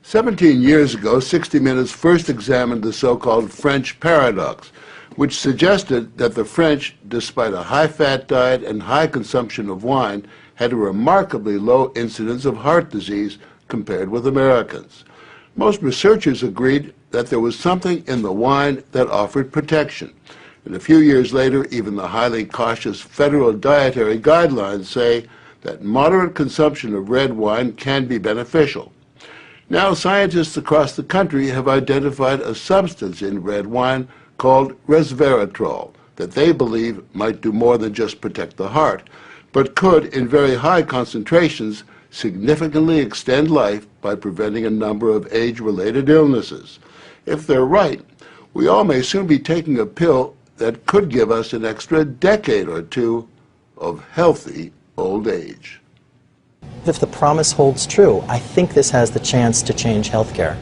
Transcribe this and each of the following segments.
17 years ago, 60 Minutes first examined the so-called French paradox, which suggested that the French, despite a high-fat diet and high consumption of wine, had a remarkably low incidence of heart disease compared with Americans. Most researchers agreed that there was something in the wine that offered protection. And a few years later, even the highly cautious federal dietary guidelines say that moderate consumption of red wine can be beneficial. Now, scientists across the country have identified a substance in red wine called Resveratrol that they believe might do more than just protect the heart, but could, in very high concentrations, significantly extend life by preventing a number of age-related illnesses. If they're right, we all may soon be taking a pill that could give us an extra decade or two of healthy old age. If the promise holds true, I think this has the chance to change healthcare.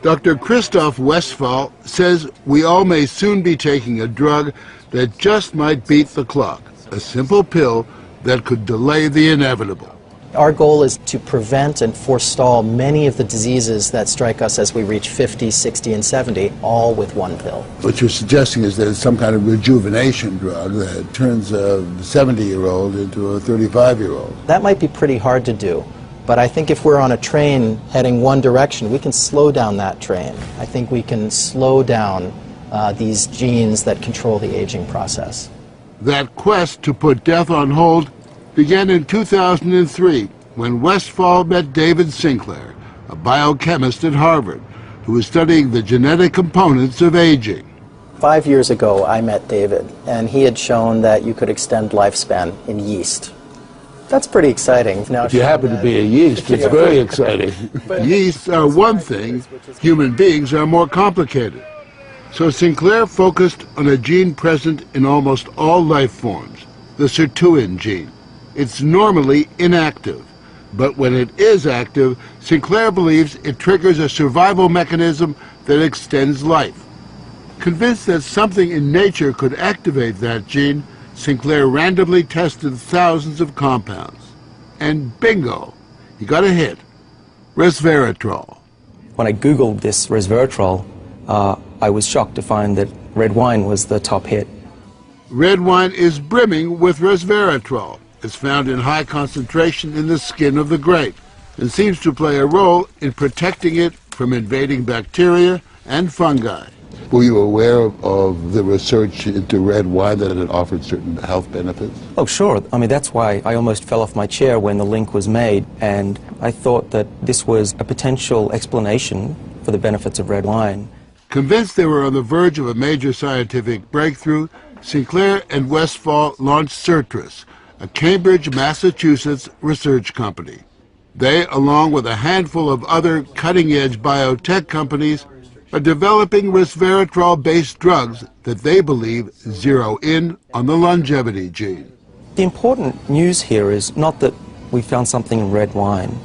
Dr. Christoph Westphal says we all may soon be taking a drug that just might beat the clock, a simple pill that could delay the inevitable. Our goal is to prevent and forestall many of the diseases that strike us as we reach 50, 60, and 70, all with one pill. What you're suggesting is that it's some kind of rejuvenation drug that turns a 70-year-old into a 35-year-old. That might be pretty hard to do, but I think if we're on a train heading one direction, we can slow down that train. I think we can slow down these genes that control the aging process. That quest to put death on hold began in 2003 when Westphal met David Sinclair, a biochemist at Harvard, who was studying the genetic components of aging. 5 years ago, I met David, and he had shown that you could extend lifespan in yeast. That's pretty exciting. Now, if you happen to be a yeast, it's very exciting. Yeasts are one thing, human beings are more complicated. So Sinclair focused on a gene present in almost all life forms, the sirtuin gene. It's normally inactive, but when it is active, Sinclair believes it triggers a survival mechanism that extends life. Convinced that something in nature could activate that gene, Sinclair randomly tested thousands of compounds. And bingo, he got a hit, Resveratrol. When I Googled this Resveratrol, I was shocked to find that red wine was the top hit. Red wine is brimming with Resveratrol. It's found in high concentration in the skin of the grape and seems to play a role in protecting it from invading bacteria and fungi. Were you aware of the research into red wine that it offered certain health benefits? Oh, sure. I mean, that's why I almost fell off my chair when the link was made, and I thought that this was a potential explanation for the benefits of red wine. Convinced they were on the verge of a major scientific breakthrough, Sinclair and Westphal launched Certris, a Cambridge, Massachusetts research company. They, along with a handful of other cutting-edge biotech companies, are developing resveratrol-based drugs that they believe zero in on the longevity gene. The important news here is not that we found something in red wine.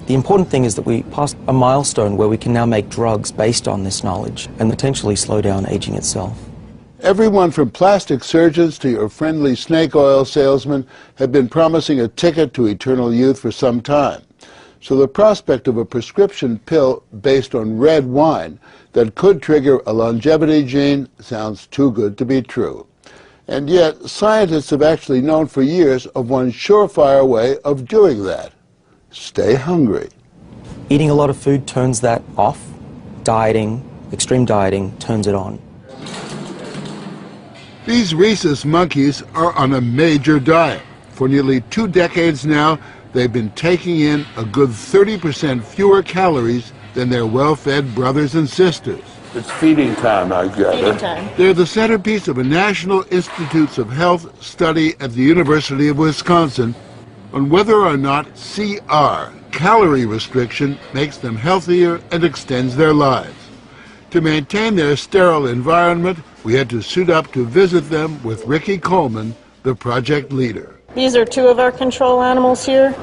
The important thing is that we passed a milestone where we can now make drugs based on this knowledge and potentially slow down aging itself. Everyone from plastic surgeons to your friendly snake oil salesman have been promising a ticket to eternal youth for some time. So the prospect of a prescription pill based on red wine that could trigger a longevity gene sounds too good to be true. And yet, scientists have actually known for years of one surefire way of doing that. Stay hungry. Eating a lot of food turns that off. Dieting, extreme dieting, turns it on. These rhesus monkeys are on a major diet. For nearly 2 decades now, they've been taking in a good 30% fewer calories than their well-fed brothers and sisters. It's feeding time, I gather. Feeding time. They're the centerpiece of a National Institutes of Health study at the University of Wisconsin on whether or not CR, calorie restriction, makes them healthier and extends their lives. To maintain their sterile environment, we had to suit up to visit them with Ricky Coleman, the project leader. These are 2 of our control animals here.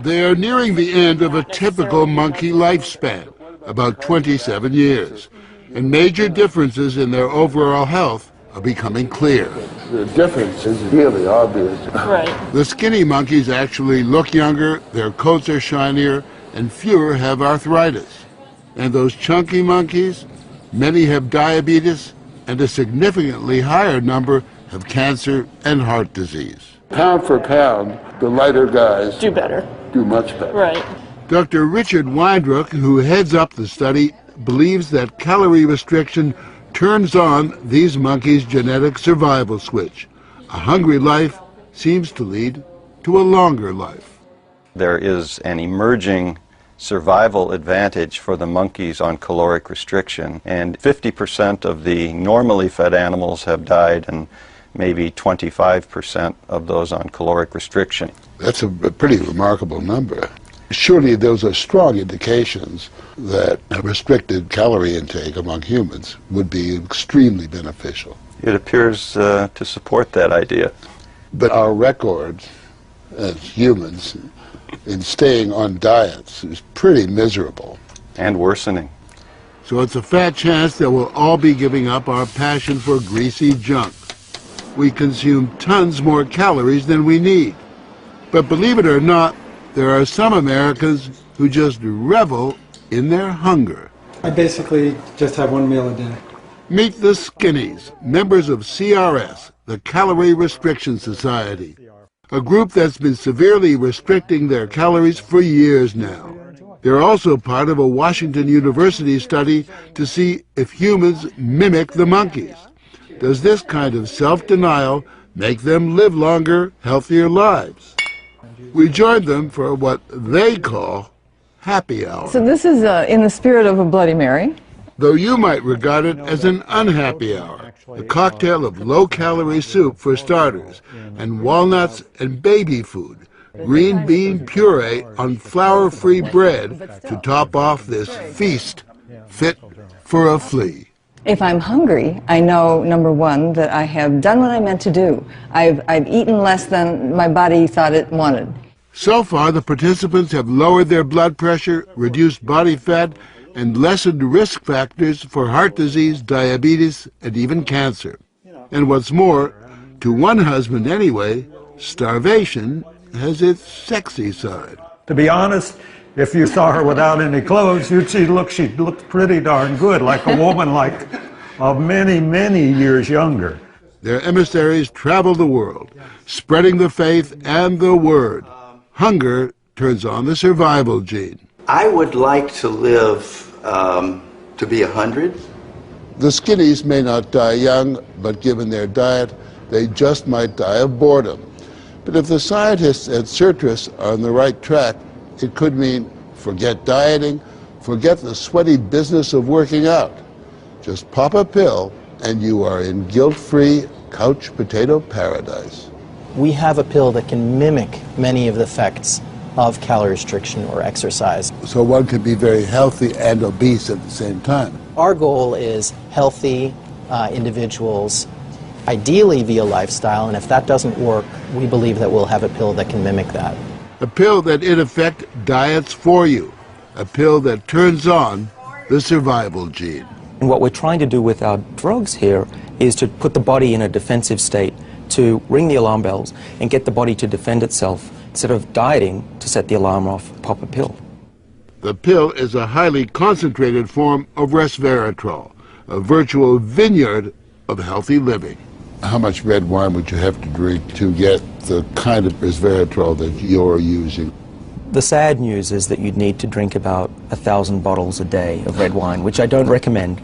They are nearing the end of a typical monkey lifespan, about 27 years, and major differences in their overall health are becoming clear. The difference is really obvious. Right. The skinny monkeys actually look younger, their coats are shinier, and fewer have arthritis. And those chunky monkeys, many have diabetes, and a significantly higher number have cancer and heart disease. Pound for pound, the lighter guys Do better. do much better. Right. Dr. Richard Weindruck, who heads up the study, believes that calorie restriction turns on these monkeys' genetic survival switch. A hungry life seems to lead to a longer life. There is an emerging survival advantage for the monkeys on caloric restriction, and 50% of the normally fed animals have died, and maybe 25% of those on caloric restriction. That's a pretty remarkable number. Surely those are strong indications that a restricted calorie intake among humans would be extremely beneficial. It appears to support that idea. But our record as humans in staying on diets is pretty miserable. And worsening. So it's a fat chance that we'll all be giving up our passion for greasy junk. We consume tons more calories than we need. But believe it or not, there are some Americans who just revel in their hunger. I basically just have one meal a day. Meet the Skinnies, members of CRS, the Calorie Restriction Society, a group that's been severely restricting their calories for years now. They're also part of a Washington University study to see if humans mimic the monkeys. Does this kind of self-denial make them live longer, healthier lives? We joined them for what they call happy hour. So this is in the spirit of a Bloody Mary. Though you might regard it as an unhappy hour, a cocktail of low-calorie soup for starters, and walnuts and baby food, green bean puree on flour-free bread to top off this feast fit for a flea. If I'm hungry, I know, number one, that I have done what I meant to do. I've eaten less than my body thought it wanted. So far, the participants have lowered their blood pressure, reduced body fat, and lessened risk factors for heart disease, diabetes, and even cancer. And what's more, to one husband anyway, starvation has its sexy side. To be honest, if you saw her without any clothes, she looked pretty darn good, like a woman of many, many years younger. Their emissaries travel the world, spreading the faith and the word. Hunger turns on the survival gene. I would like to live to be 100. The Skinnies may not die young, but given their diet, they just might die of boredom. But if the scientists at Certus are on the right track, it could mean forget dieting, forget the sweaty business of working out. Just pop a pill and you are in guilt-free couch potato paradise. We have a pill that can mimic many of the effects of calorie restriction or exercise. So one could be very healthy and obese at the same time. Our goal is healthy individuals, ideally via lifestyle, and if that doesn't work, we believe that we'll have a pill that can mimic that. A pill that in effect diets for you. A pill that turns on the survival gene. And what we're trying to do with our drugs here is to put the body in a defensive state, to ring the alarm bells and get the body to defend itself instead of dieting to set the alarm off, pop a pill. The pill is a highly concentrated form of Resveratrol, a virtual vineyard of healthy living. How much red wine would you have to drink to get the kind of Resveratrol that you're using? The sad news is that you'd need to drink about 1,000 bottles a day of red wine, which I don't recommend.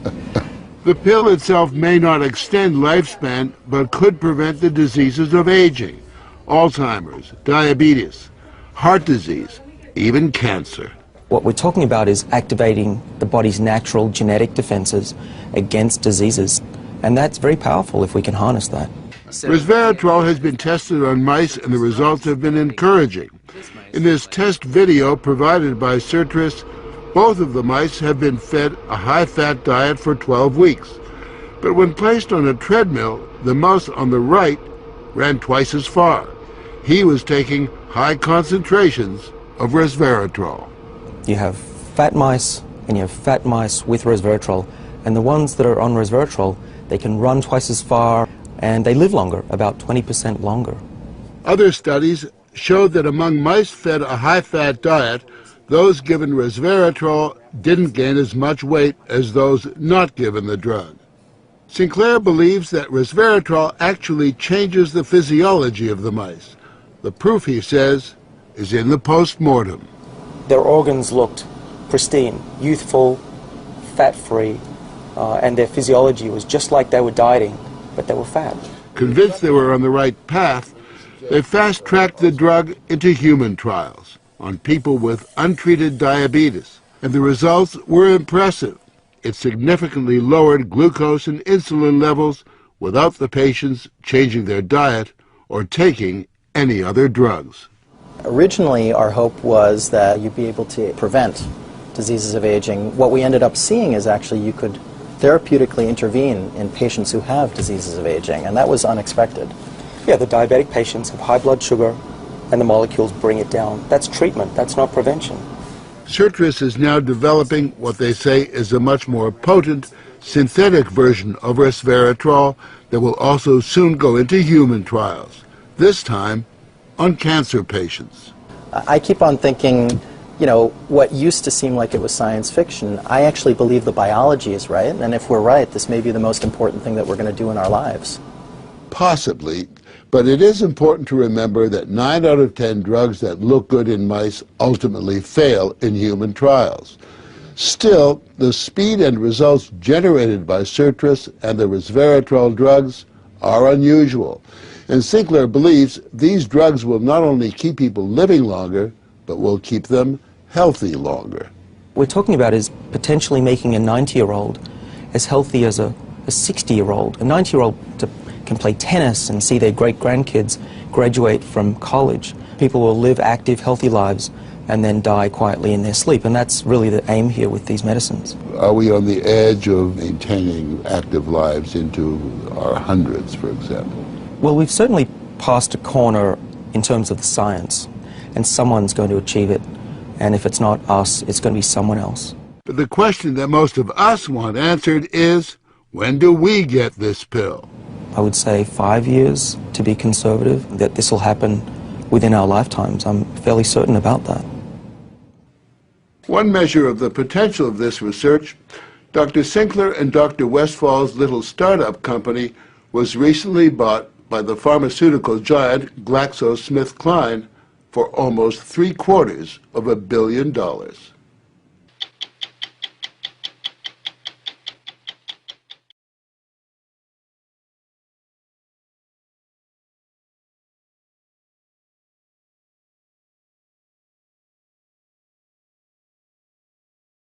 The pill itself may not extend lifespan, but could prevent the diseases of aging, Alzheimer's, diabetes, heart disease, even cancer. What we're talking about is activating the body's natural genetic defenses against diseases, and that's very powerful if we can harness that. Resveratrol has been tested on mice and the results have been encouraging. In this test video provided by Certus, both of the mice have been fed a high-fat diet for 12 weeks. But when placed on a treadmill, the mouse on the right ran twice as far. He was taking high concentrations of Resveratrol. You have fat mice and you have fat mice with Resveratrol, and the ones that are on Resveratrol, they can run twice as far and they live longer, about 20% longer. Other studies showed that among mice fed a high-fat diet, those given Resveratrol didn't gain as much weight as those not given the drug. Sinclair believes that resveratrol actually changes the physiology of the mice. The proof, he says, is in the post-mortem. Their organs looked pristine, youthful, fat-free, and their physiology was just like they were dieting, but they were fat. Convinced they were on the right path, they fast-tracked the drug into human trials on people with untreated diabetes, and the results were impressive. It significantly lowered glucose and insulin levels without the patients changing their diet or taking any other drugs. Originally, our hope was that you'd be able to prevent diseases of aging. What we ended up seeing is actually you could therapeutically intervene in patients who have diseases of aging, and that was unexpected. Yeah, the diabetic patients have high blood sugar, and the molecules bring it down. That's treatment, that's not prevention. Sirtris is now developing what they say is a much more potent synthetic version of resveratrol that will also soon go into human trials, this time on cancer patients. I keep on thinking, you know, what used to seem like it was science fiction, I actually believe the biology is right, and if we're right, this may be the most important thing that we're going to do in our lives. Possibly, but it is important to remember that 9 out of 10 drugs that look good in mice ultimately fail in human trials. Still, the speed and results generated by Sirtris and the resveratrol drugs are unusual, and Sinclair believes these drugs will not only keep people living longer, but will keep them healthy longer. What we're talking about is potentially making a 90-year-old as healthy as a 60-year-old. A 90-year-old can play tennis and see their great-grandkids graduate from college. People will live active, healthy lives and then die quietly in their sleep, and that's really the aim here with these medicines. Are we on the edge of maintaining active lives into our hundreds, for example? Well, we've certainly passed a corner in terms of the science, and someone's going to achieve it, and if it's not us, it's going to be someone else. But the question that most of us want answered is, when do we get this pill? I would say 5 years, to be conservative, that this will happen within our lifetimes. I'm fairly certain about that. One measure of the potential of this research, Dr. Sinclair and Dr. Westfall's little startup company was recently bought by the pharmaceutical giant GlaxoSmithKline for almost $750 million.